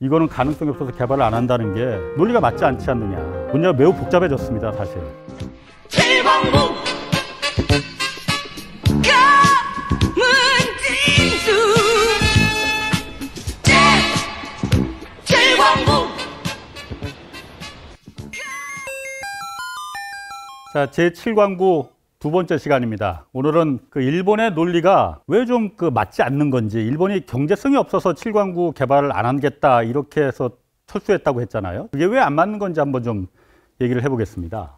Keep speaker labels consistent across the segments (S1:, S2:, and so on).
S1: 이거는 가능성이 없어서 개발을 안 한다는 게 논리가 맞지 않지 않느냐. 문제가 매우 복잡해졌습니다, 사실.
S2: 최광국 가문진수 최광국.
S1: 자, 제7광구 두 번째 시간입니다. 오늘은 그 일본의 논리가 왜 좀 맞지 않는 건지, 일본이 경제성이 없어서 7광구 개발을 안 하겠다 이렇게 해서 철수했다고 했잖아요. 그게 왜 안 맞는 건지 한번 좀 얘기를 해보겠습니다.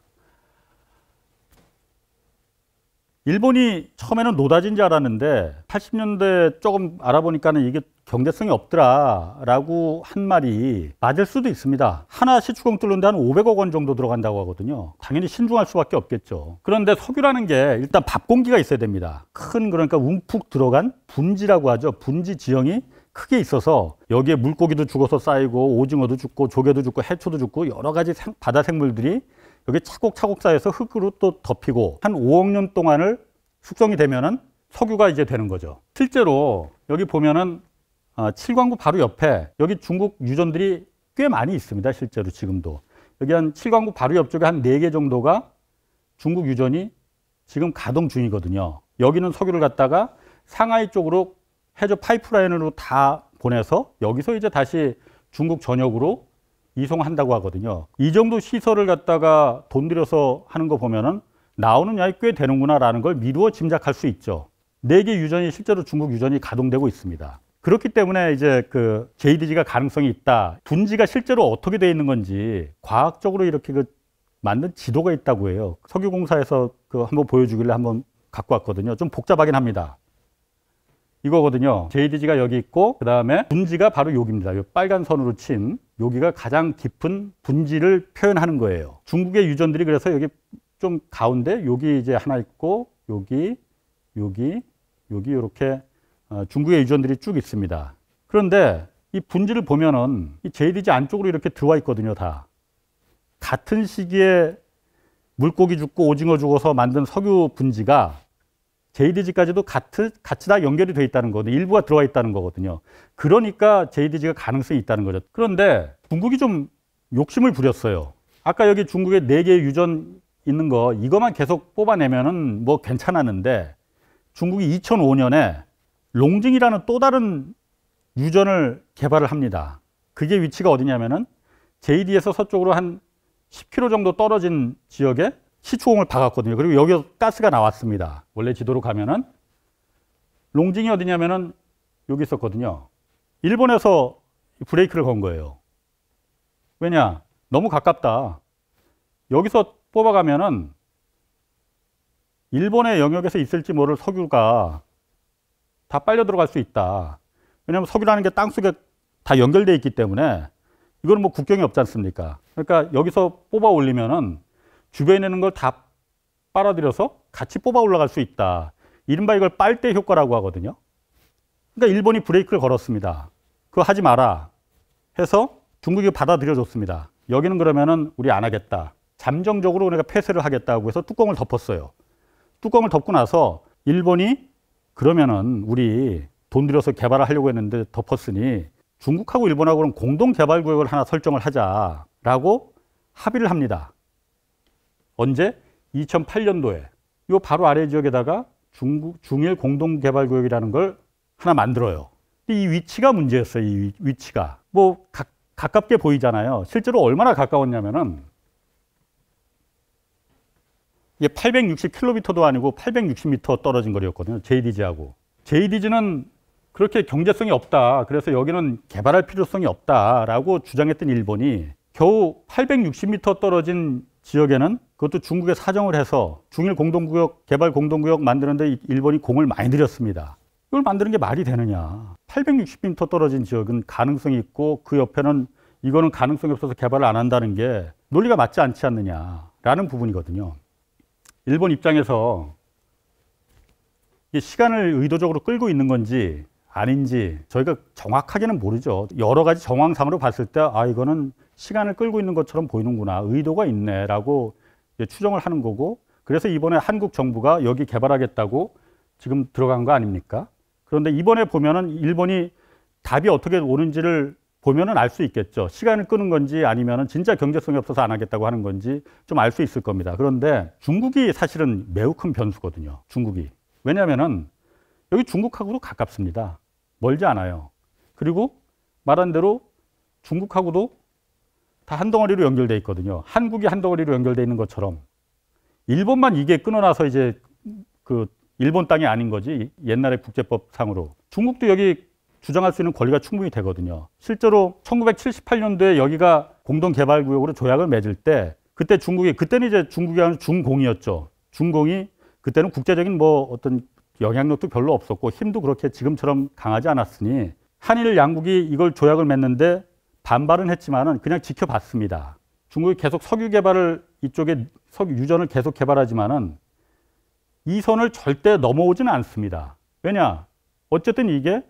S1: 일본이 처음에는 노다지인 줄 알았는데 80년대 조금 알아보니까는 이게 경제성이 없더라라고 한 말이 맞을 수도 있습니다. 하나 시추공 뚫는데 한 500억 원 정도 들어간다고 하거든요. 당연히 신중할 수밖에 없겠죠. 그런데 석유라는 게 일단 밥 공기가 있어야 됩니다. 큰, 그러니까 움푹 들어간 분지라고 하죠. 분지 지형이 크게 있어서 여기에 물고기도 죽어서 쌓이고 오징어도 죽고 조개도 죽고 해초도 죽고 여러 가지 바다 생물들이 여기 차곡차곡 쌓여서 흙으로 또 덮이고 한 5억 년 동안을 숙성이 되면은 석유가 이제 되는 거죠. 실제로 여기 보면은 7광구 바로 옆에 여기 중국 유전들이 꽤 많이 있습니다. 실제로 지금도. 여기 한 7광구 바로 옆쪽에 한 4개 정도가 중국 유전이 지금 가동 중이거든요. 여기는 석유를 갖다가 상하이 쪽으로 해저 파이프라인으로 다 보내서 여기서 이제 다시 중국 전역으로 이송한다고 하거든요. 이 정도 시설을 갖다가 돈 들여서 하는 거 보면은 나오는 양이 꽤 되는구나라는 걸 미루어 짐작할 수 있죠. 4개 유전이 실제로 중국 유전이 가동되고 있습니다. 그렇기 때문에 이제 JDG가 가능성이 있다. 분지가 실제로 어떻게 되어 있는 건지 과학적으로 이렇게 만든 지도가 있다고 해요. 석유공사에서 한번 보여주길래 한번 갖고 왔거든요. 좀 복잡하긴 합니다. 이거거든요. JDG가 여기 있고 그 다음에 분지가 바로 여기입니다. 요 빨간 선으로 친 여기가 가장 깊은 분지를 표현하는 거예요. 중국의 유전들이 그래서 여기 좀 가운데 여기 이제 하나 있고 여기 이렇게 중국의 유전들이 쭉 있습니다. 그런데 이 분지를 보면은 이 JDG 안쪽으로 이렇게 들어와 있거든요. 다 같은 시기에 물고기 죽고 오징어 죽어서 만든 석유 분지가 JDG까지도 같이 다 연결이 되어 있다는 거거든요. 일부가 들어와 있다는 거거든요. 그러니까 JDG가 가능성이 있다는 거죠. 그런데 중국이 좀 욕심을 부렸어요. 아까 여기 중국에 4개의 유전 있는 거 이것만 계속 뽑아내면은 뭐 괜찮았는데 중국이 2005년에 롱징이라는 또 다른 유전을 개발을 합니다. 그게 위치가 어디냐면은 JD에서 서쪽으로 한 10km 정도 떨어진 지역에 시추공을 박았거든요. 그리고 여기서 가스가 나왔습니다. 원래 지도로 가면은 롱징이 어디냐면은 여기 있었거든요. 일본에서 브레이크를 건 거예요. 왜냐? 너무 가깝다. 여기서 뽑아가면은 일본의 영역에서 있을지 모를 석유가 다 빨려 들어갈 수 있다. 왜냐하면 석유라는 게 땅속에 다 연결되어 있기 때문에 이거는 뭐 국경이 없지 않습니까? 그러니까 여기서 뽑아 올리면은 주변에 있는 걸 다 빨아들여서 같이 뽑아 올라갈 수 있다. 이른바 이걸 빨대 효과라고 하거든요. 그러니까 일본이 브레이크를 걸었습니다. 그거 하지 마라 해서 중국이 받아들여줬습니다. 여기는 그러면은 우리 안 하겠다. 잠정적으로 우리가 폐쇄를 하겠다고 해서 뚜껑을 덮었어요. 뚜껑을 덮고 나서 일본이 그러면은 우리 돈 들여서 개발을 하려고 했는데 덮었으니 중국하고 일본하고는 공동 개발 구역을 하나 설정을 하자라고 합의를 합니다. 언제? 2008년도에 이 바로 아래 지역에다가 중일 공동개발구역이라는 걸 하나 만들어요. 이 위치가 문제였어요. 이 위치가 뭐 가깝게 보이잖아요. 실제로 얼마나 가까웠냐면은 이게 860km도 아니고 860m 떨어진 거리였거든요. JDG하고. JDG는 그렇게 경제성이 없다. 그래서 여기는 개발할 필요성이 없다라고 주장했던 일본이 겨우 860m 떨어진 지역에는 그것도 중국에 사정을 해서 중일 공동구역, 개발 공동구역 만드는데 일본이 공을 많이 들였습니다. 이걸 만드는 게 말이 되느냐. 860m 떨어진 지역은 가능성이 있고 그 옆에는 이거는 가능성이 없어서 개발을 안 한다는 게 논리가 맞지 않지 않느냐라는 부분이거든요. 일본 입장에서 이 시간을 의도적으로 끌고 있는 건지 아닌지 저희가 정확하게는 모르죠. 여러 가지 정황상으로 봤을 때 이거는 시간을 끌고 있는 것처럼 보이는구나. 의도가 있네라고 추정을 하는 거고 그래서 이번에 한국 정부가 여기 개발하겠다고 지금 들어간 거 아닙니까? 그런데 이번에 보면은 일본이 답이 어떻게 오는지를 보면은 알 수 있겠죠. 시간을 끄는 건지 아니면은 진짜 경제성이 없어서 안 하겠다고 하는 건지 좀 알 수 있을 겁니다. 그런데 중국이 사실은 매우 큰 변수거든요. 중국이. 왜냐하면은 여기 중국하고도 가깝습니다. 멀지 않아요. 그리고 말한 대로 중국하고도 다 한 덩어리로 연결돼 있거든요. 한국이 한 덩어리로 연결돼 있는 것처럼 일본만 이게 끊어놔서 이제 그 일본 땅이 아닌 거지. 옛날에 국제법상으로. 중국도 여기 주장할 수 있는 권리가 충분히 되거든요. 실제로 1978년도에 여기가 공동개발구역으로 조약을 맺을 때 그때 중국이 그때는 이제 중국이 하는 중공이었죠. 중공이 그때는 국제적인 뭐 어떤 영향력도 별로 없었고 힘도 그렇게 지금처럼 강하지 않았으니 한일 양국이 이걸 조약을 맺는데 반발은 했지만은 그냥 지켜봤습니다. 중국이 계속 석유 개발을 이쪽에 석유 유전을 계속 개발하지만은 이 선을 절대 넘어오지는 않습니다. 왜냐? 어쨌든 이게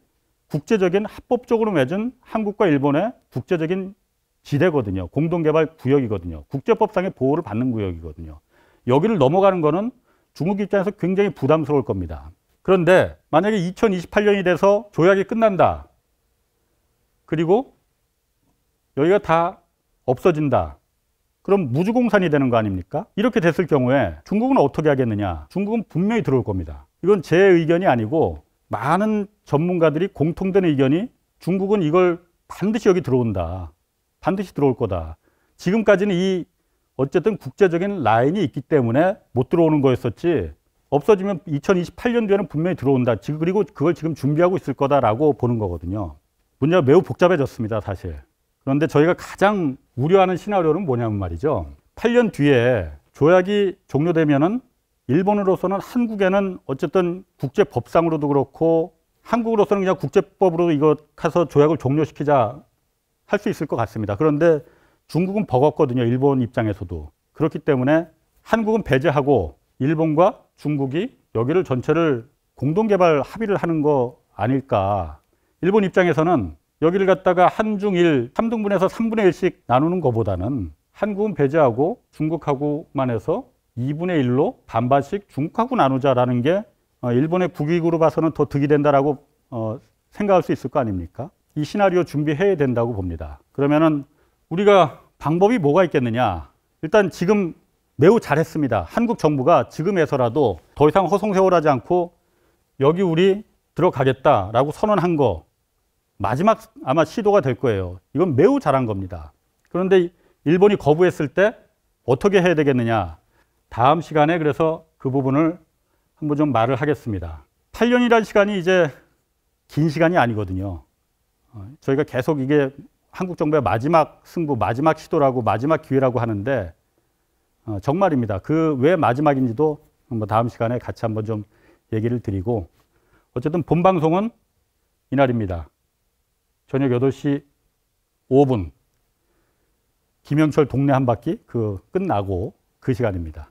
S1: 국제적인 합법적으로 맺은 한국과 일본의 국제적인 지대거든요. 공동개발 구역이거든요. 국제법상의 보호를 받는 구역이거든요. 여기를 넘어가는 거는 중국 입장에서 굉장히 부담스러울 겁니다. 그런데 만약에 2028년이 돼서 조약이 끝난다. 그리고 여기가 다 없어진다. 그럼 무주공산이 되는 거 아닙니까? 이렇게 됐을 경우에 중국은 어떻게 하겠느냐? 중국은 분명히 들어올 겁니다. 이건 제 의견이 아니고 많은 전문가들이 공통된 의견이 중국은 이걸 반드시 여기 들어온다. 반드시 들어올 거다. 지금까지는 이 어쨌든 국제적인 라인이 있기 때문에 못 들어오는 거였었지. 없어지면 2028년도에는 분명히 들어온다. 그리고 그걸 지금 준비하고 있을 거다라고 보는 거거든요. 문제가 매우 복잡해졌습니다, 사실. 그런데 저희가 가장 우려하는 시나리오는 뭐냐면 말이죠. 8년 뒤에 조약이 종료되면은 일본으로서는 한국에는 어쨌든 국제법상으로도 그렇고 한국으로서는 그냥 국제법으로 이거 가서 조약을 종료시키자 할 수 있을 것 같습니다. 그런데 중국은 버겁거든요. 일본 입장에서도. 그렇기 때문에 한국은 배제하고 일본과 중국이 여기를 전체를 공동개발 합의를 하는 거 아닐까. 일본 입장에서는 여기를 갖다가 한중일 3등분해서 3분의 1씩 나누는 것보다는 한국은 배제하고 중국하고만 해서 2분의 1로 반반씩 중국하고 나누자라는 게 일본의 국익으로 봐서는 더 득이 된다라고 생각할 수 있을 거 아닙니까? 이 시나리오 준비해야 된다고 봅니다. 그러면은 우리가 방법이 뭐가 있겠느냐? 일단 지금 매우 잘했습니다. 한국 정부가 지금에서라도 더 이상 허송세월하지 않고 여기 우리 들어가겠다라고 선언한 거 마지막 아마 시도가 될 거예요. 이건 매우 잘한 겁니다. 그런데 일본이 거부했을 때 어떻게 해야 되겠느냐? 다음 시간에 그래서 그 부분을 한번 좀 말을 하겠습니다. 8년이라는 시간이 이제 긴 시간이 아니거든요. 저희가 계속 이게 한국 정부의 마지막 승부, 마지막 시도라고 마지막 기회라고 하는데 정말입니다. 그 왜 마지막인지도 뭐 다음 시간에 같이 한번 좀 얘기를 드리고 어쨌든 본 방송은 이날입니다. 저녁 8시 5분 김영철 동네 한 바퀴 끝나고 그 시간입니다.